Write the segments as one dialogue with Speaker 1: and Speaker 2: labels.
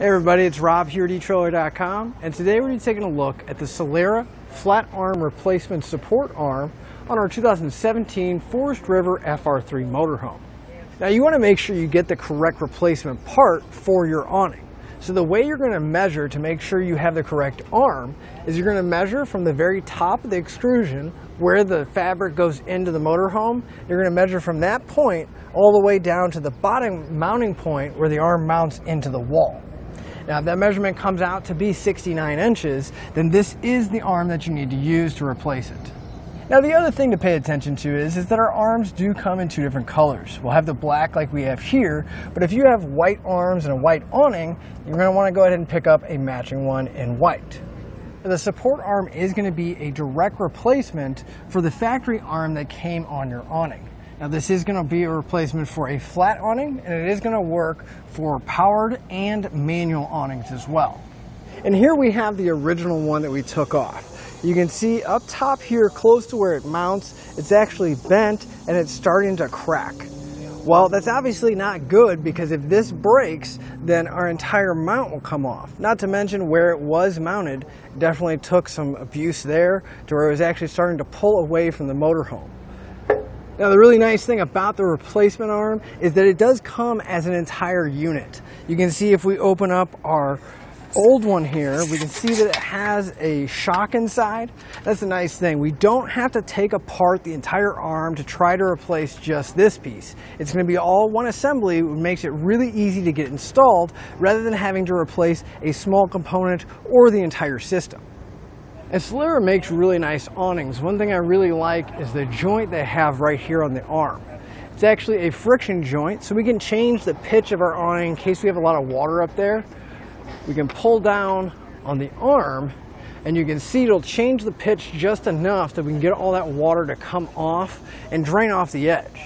Speaker 1: Hey everybody, it's Rob here at eTrailer.com, and today we're going to be taking a look at the Solera flat arm replacement support arm on our 2017 Forest River FR3 Motorhome. Now you want to make sure you get the correct replacement part for your awning. So the way you're going to measure to make sure you have the correct arm is you're going to measure from the very top of the extrusion where the fabric goes into the motorhome. You're going to measure from that point all the way down to the bottom mounting point where the arm mounts into the wall. Now if that measurement comes out to be 69 inches, then this is the arm that you need to use to replace it. Now the other thing to pay attention to is that our arms do come in two different colors. We'll have the black like we have here, but if you have white arms and a white awning, you're going to want to go ahead and pick up a matching one in white. Now, the support arm is going to be a direct replacement for the factory arm that came on your awning. Now this is going to be a replacement for a flat awning, and it is going to work for powered and manual awnings as well. And here we have the original one that we took off. You can see up top here, close to where it mounts, it's actually bent and it's starting to crack. Well, that's obviously not good, because if this breaks, then our entire mount will come off. Not to mention where it was mounted, definitely took some abuse there to where it was actually starting to pull away from the motorhome. Now the really nice thing about the replacement arm is that it does come as an entire unit. You can see if we open up our old one here, we can see that it has a shock inside. That's a nice thing. We don't have to take apart the entire arm to try to replace just this piece. It's going to be all one assembly, which makes it really easy to get installed rather than having to replace a small component or the entire system. And Solera makes really nice awnings. One thing I really like is the joint they have right here on the arm. It's actually a friction joint, so we can change the pitch of our awning in case we have a lot of water up there. We can pull down on the arm, and you can see it'll change the pitch just enough that we can get all that water to come off and drain off the edge.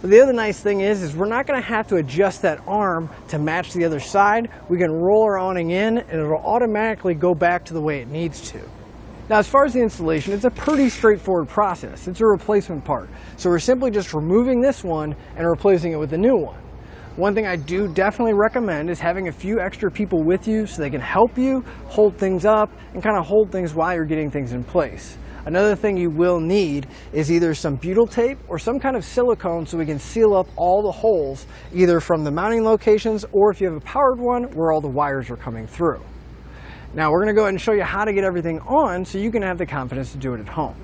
Speaker 1: But the other nice thing is we're not going to have to adjust that arm to match the other side. We can roll our awning in, and it'll automatically go back to the way it needs to. Now as far as the installation, it's a pretty straightforward process. It's a replacement part. So we're simply just removing this one and replacing it with a new one. One thing I do definitely recommend is having a few extra people with you so they can help you hold things up and kind of hold things while you're getting things in place. Another thing you will need is either some butyl tape or some kind of silicone so we can seal up all the holes, either from the mounting locations or if you have a powered one where all the wires are coming through. Now we're going to go ahead and show you how to get everything on so you can have the confidence to do it at home.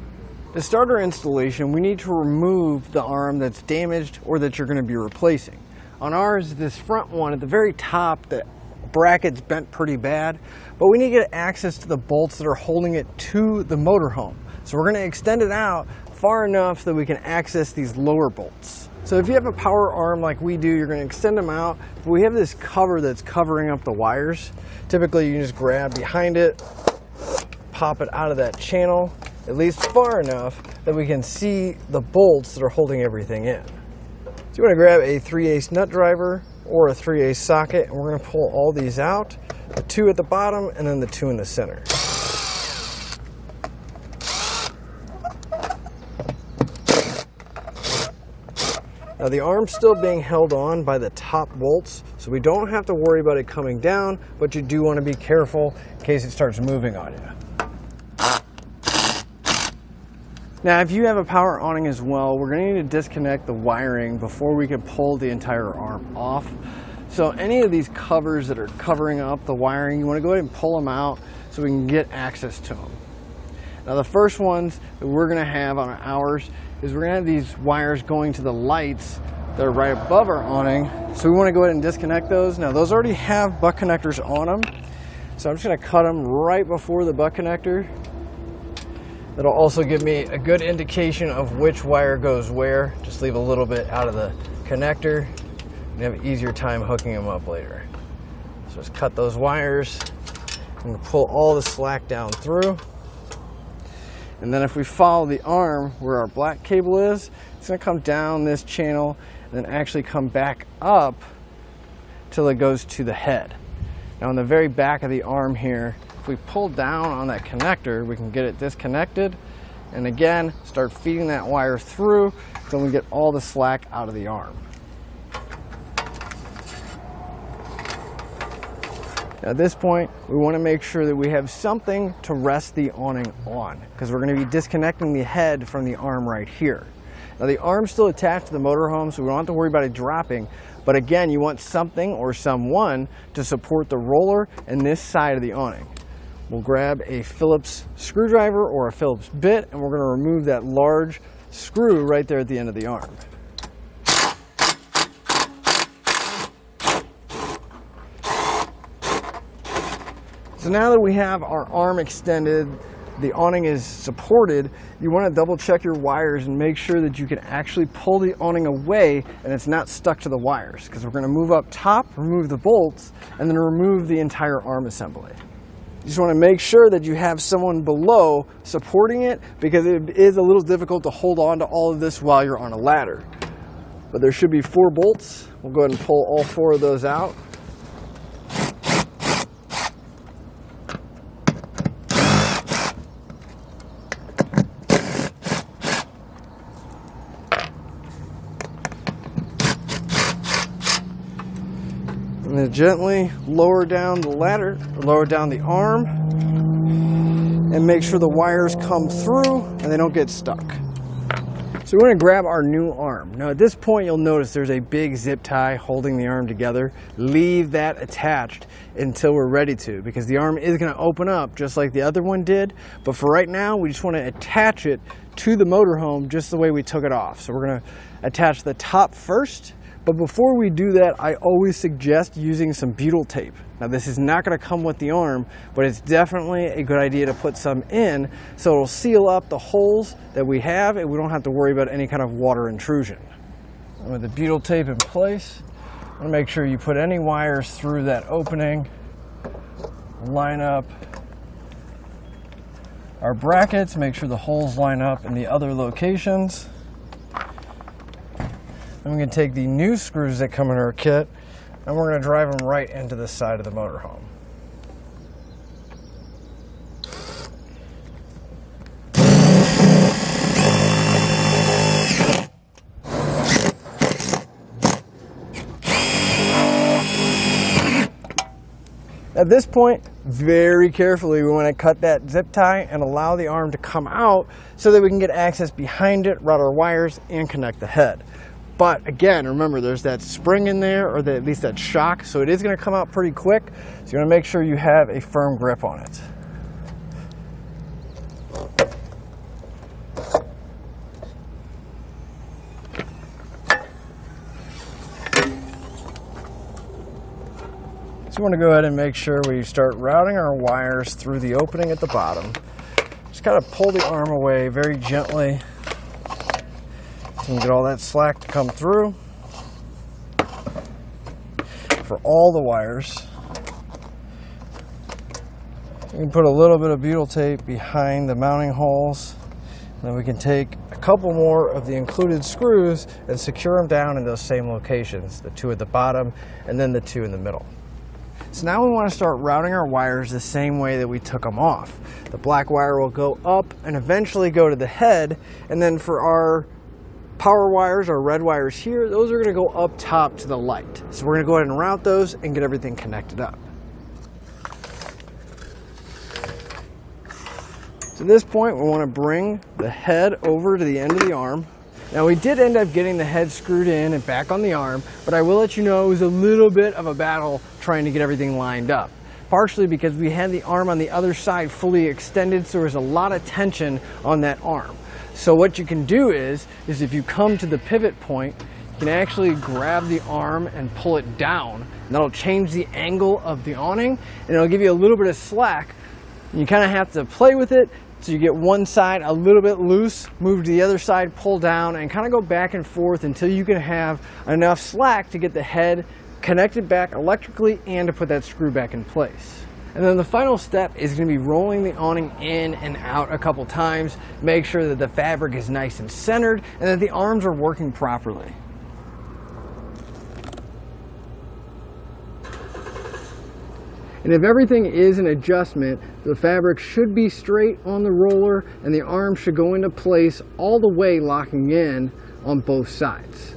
Speaker 1: To start our installation, we need to remove the arm that's damaged or that you're going to be replacing. On ours, this front one at the very top, the bracket's bent pretty bad, but we need to get access to the bolts that are holding it to the motorhome. So we're going to extend it out far enough so that we can access these lower bolts. So if you have a power arm like we do, you're going to extend them out, but we have this cover that's covering up the wires. Typically you can just grab behind it, pop it out of that channel, at least far enough that we can see the bolts that are holding everything in. So you want to grab a 3/8 nut driver or a 3/8 socket, and we're going to pull all these out, the two at the bottom and then the two in the center. Now the arm's still being held on by the top bolts, so we don't have to worry about it coming down, but you do want to be careful in case it starts moving on you. Now if you have a power awning as well, we're going to need to disconnect the wiring before we can pull the entire arm off. So any of these covers that are covering up the wiring, you want to go ahead and pull them out so we can get access to them. Now the first ones that we're going to have on ours is we're going to have these wires going to the lights that are right above our awning. So we want to go ahead and disconnect those. Now those already have butt connectors on them, so I'm just going to cut them right before the butt connector. That'll also give me a good indication of which wire goes where. Just leave a little bit out of the connector and have an easier time hooking them up later. So just cut those wires and pull all the slack down through. And then if we follow the arm where our black cable is, it's going to come down this channel and then actually come back up till it goes to the head. Now on the very back of the arm here, if we pull down on that connector, we can get it disconnected and again start feeding that wire through so we get all the slack out of the arm. Now at this point, we want to make sure that we have something to rest the awning on, because we're going to be disconnecting the head from the arm right here. Now the arm's still attached to the motorhome, so we don't have to worry about it dropping, but again, you want something or someone to support the roller and this side of the awning. We'll grab a Phillips screwdriver or a Phillips bit, and we're going to remove that large screw right there at the end of the arm. So now that we have our arm extended, the awning is supported, you want to double check your wires and make sure that you can actually pull the awning away and it's not stuck to the wires, because we're going to move up top, remove the bolts, and then remove the entire arm assembly. You just want to make sure that you have someone below supporting it, because it is a little difficult to hold on to all of this while you're on a ladder. But there should be 4 bolts. We'll go ahead and pull all 4 of those out. And then gently lower down the ladder, or lower down the arm, and make sure the wires come through and they don't get stuck. So we're going to grab our new arm. Now at this point you'll notice there's a big zip tie holding the arm together. Leave that attached until we're ready to, because the arm is going to open up just like the other one did. But for right now, we just want to attach it to the motorhome just the way we took it off. So we're going to attach the top first. But before we do that, I always suggest using some butyl tape. Now this is not going to come with the arm, but it's definitely a good idea to put some in so it'll seal up the holes that we have and we don't have to worry about any kind of water intrusion. And with the butyl tape in place, I want to make sure you put any wires through that opening, line up our brackets, make sure the holes line up in the other locations. And we can take the new screws that come in our kit and we're going to drive them right into the side of the motorhome. At this point, very carefully, we want to cut that zip tie and allow the arm to come out so that we can get access behind it, route our wires, and connect the head. But again, remember there's that spring in there, or at least that shock, so it is going to come out pretty quick. So you want to make sure you have a firm grip on it. So you want to go ahead and make sure we start routing our wires through the opening at the bottom. Just kind of pull the arm away very gently. And get all that slack to come through for all the wires. You can put a little bit of butyl tape behind the mounting holes, and then we can take a couple more of the included screws and secure them down in those same locations, the 2 at the bottom and then the 2 in the middle. So now we want to start routing our wires the same way that we took them off. The black wire will go up and eventually go to the head, and then for our power wires, our red wires here, those are going to go up top to the light. So we're going to go ahead and route those and get everything connected up. So at this point, we want to bring the head over to the end of the arm. Now we did end up getting the head screwed in and back on the arm, but I will let you know it was a little bit of a battle trying to get everything lined up. Partially because we had the arm on the other side fully extended, so there was a lot of tension on that arm. So what you can do is if you come to the pivot point, you can actually grab the arm and pull it down. And that'll change the angle of the awning, and it'll give you a little bit of slack. You kind of have to play with it, so you get one side a little bit loose, move to the other side, pull down, and kind of go back and forth until you can have enough slack to get the head connected back electrically and to put that screw back in place. And then the final step is going to be rolling the awning in and out a couple times. Make sure that the fabric is nice and centered and that the arms are working properly. And if everything is an adjustment, the fabric should be straight on the roller and the arm should go into place all the way, locking in on both sides.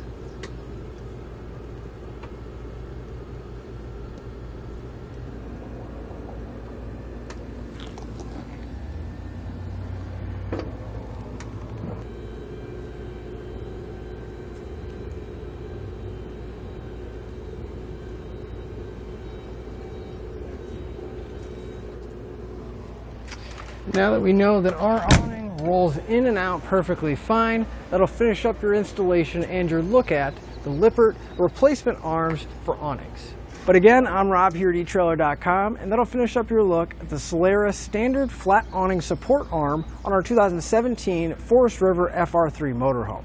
Speaker 1: Now that we know that our awning rolls in and out perfectly fine, that'll finish up your installation and your look at the Lippert replacement arms for awnings. But again, I'm Rob here at eTrailer.com, and that'll finish up your look at the Solera standard flat awning support arm on our 2017 Forest River FR3 Motorhome.